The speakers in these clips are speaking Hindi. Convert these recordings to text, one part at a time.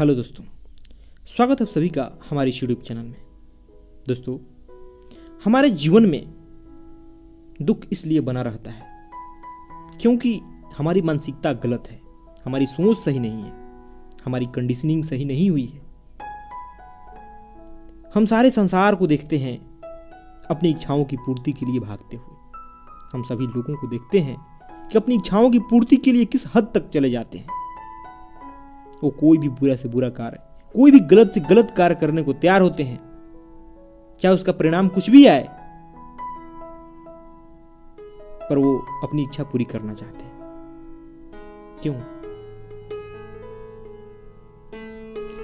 हेलो दोस्तों, स्वागत है आप सभी का हमारे यूट्यूब चैनल में। दोस्तों, हमारे जीवन में दुख इसलिए बना रहता है क्योंकि हमारी मानसिकता गलत है, हमारी सोच सही नहीं है, हमारी कंडीशनिंग सही नहीं हुई है। हम सारे संसार को देखते हैं अपनी इच्छाओं की पूर्ति के लिए भागते हुए। हम सभी लोगों को देखते हैं कि अपनी इच्छाओं की पूर्ति के लिए किस हद तक चले जाते हैं। वो कोई भी बुरा से बुरा कार्य, कोई भी गलत से गलत कार्य करने को तैयार होते हैं, चाहे उसका परिणाम कुछ भी आए, पर वो अपनी इच्छा पूरी करना चाहते हैं। क्यों?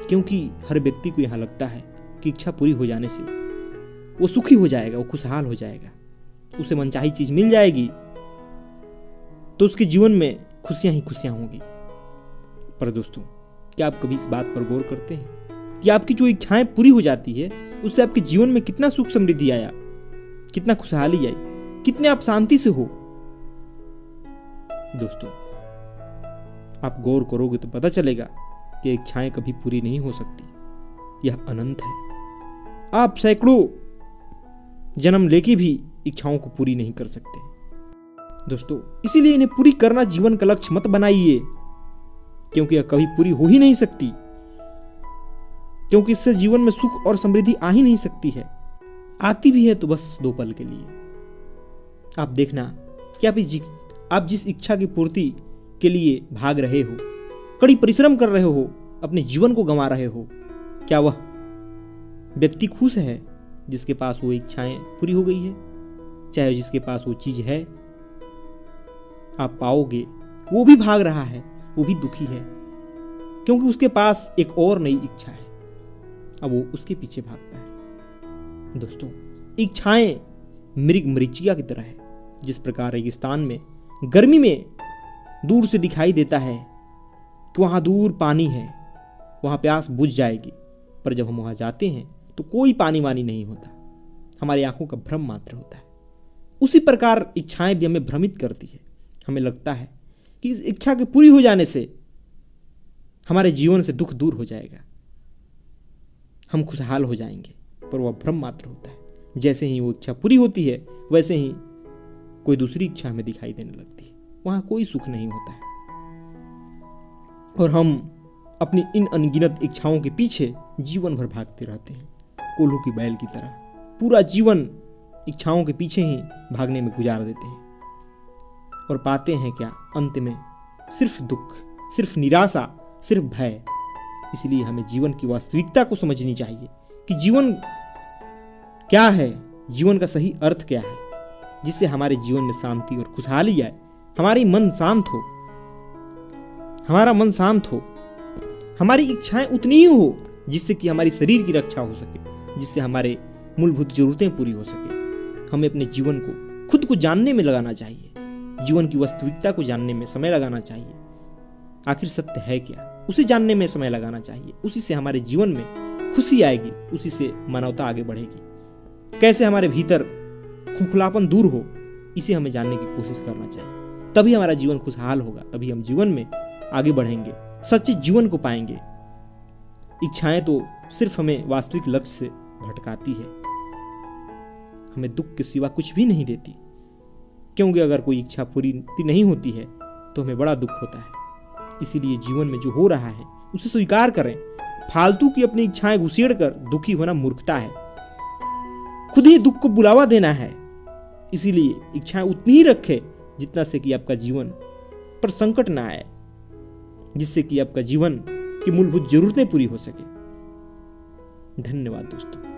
क्योंकि हर व्यक्ति को यहां लगता है कि इच्छा पूरी हो जाने से वो सुखी हो जाएगा, वो खुशहाल हो जाएगा, उसे मनचाही चीज मिल जाएगी तो उसके जीवन में खुशियां ही खुशियां होंगी। पर दोस्तों, क्या आप कभी इस बात पर गौर करते हैं कि आपकी जो इच्छाएं पूरी हो जाती है उससे आपके जीवन में कितना सुख समृद्धि आया, कितना खुशहाली आई, कितने आप शांति से हो? दोस्तों, आप गौर करोगे तो पता चलेगा कि इच्छाएं कभी पूरी नहीं हो सकती, यह अनंत है। आप सैकड़ों जन्म लेके भी इच्छाओं को पूरी नहीं कर सकते। दोस्तों, इसीलिए इन्हें पूरी करना जीवन का लक्ष्य मत बनाइए, क्योंकि यह कभी पूरी हो ही नहीं सकती, क्योंकि इससे जीवन में सुख और समृद्धि आ ही नहीं सकती है। आती भी है तो बस 2 पल के लिए। आप देखना कि आप जिस इच्छा की पूर्ति के लिए भाग रहे हो, कड़ी परिश्रम कर रहे हो, अपने जीवन को गंवा रहे हो, क्या वह व्यक्ति खुश है जिसके पास वो इच्छाएं पूरी हो गई है? चाहे जिसके पास वो चीज है आप पाओगे, वो भी भाग रहा है, वो भी दुखी है, क्योंकि उसके पास एक और नई इच्छा है, अब वो उसके पीछे भागता है। दोस्तों, इच्छाएं मृग मरीचिका की तरह है। जिस प्रकार रेगिस्तान में गर्मी में दूर से दिखाई देता है कि वहां दूर पानी है, वहां प्यास बुझ जाएगी, पर जब हम वहां जाते हैं तो कोई पानी वानी नहीं होता, हमारी आंखों का भ्रम मात्र होता है। उसी प्रकार इच्छाएं भी हमें भ्रमित करती है। हमें लगता है कि इस इच्छा के पूरी हो जाने से हमारे जीवन से दुख दूर हो जाएगा, हम खुशहाल हो जाएंगे, पर वह भ्रम मात्र होता है। जैसे ही वो इच्छा पूरी होती है वैसे ही कोई दूसरी इच्छा हमें दिखाई देने लगती है, वहां कोई सुख नहीं होता है, और हम अपनी इन अनगिनत इच्छाओं के पीछे जीवन भर भागते रहते हैं, कोल्हू की बैल की तरह। पूरा जीवन इच्छाओं के पीछे ही भागने में गुजार देते हैं, और पाते हैं क्या? अंत में सिर्फ दुख, सिर्फ निराशा, सिर्फ भय। इसलिए हमें जीवन की वास्तविकता को समझनी चाहिए कि जीवन क्या है, जीवन का सही अर्थ क्या है, जिससे हमारे जीवन में शांति और खुशहाली आए, हमारी मन शांत हो, हमारा मन शांत हो, हमारी इच्छाएं उतनी ही हो जिससे कि हमारी शरीर की रक्षा हो सके, जिससे हमारे मूलभूत जरूरतें पूरी हो सके। हमें अपने जीवन को खुद को जानने में लगाना चाहिए, जीवन की वास्तविकता को जानने में समय लगाना चाहिए। आखिर सत्य है क्या, उसे जानने में समय लगाना चाहिए। उसी से हमारे जीवन में खुशी आएगी, उसी से मानवता आगे बढ़ेगी। कैसे हमारे भीतर खोखलापन दूर हो, इसे हमें जानने की कोशिश करना चाहिए। तभी हमारा जीवन खुशहाल होगा, तभी हम जीवन में आगे बढ़ेंगे, सच्चे जीवन को पाएंगे। इच्छाएं तो सिर्फ हमें वास्तविक लक्ष्य से भटकाती है, हमें दुख के सिवा कुछ भी नहीं देती, क्योंकि अगर कोई इच्छा पूरी नहीं होती है तो हमें बड़ा दुख होता है। इसीलिए जीवन में जो हो रहा है उसे स्वीकार करें। फालतू की अपनी इच्छाएं घुसेड़ कर दुखी होना मूर्खता है, खुद ही दुख को बुलावा देना है। इसीलिए इच्छाएं उतनी ही रखें जितना से कि आपका जीवन पर संकट ना आए, जिससे कि आपका जीवन की मूलभूत जरूरतें पूरी हो सके। धन्यवाद दोस्तों।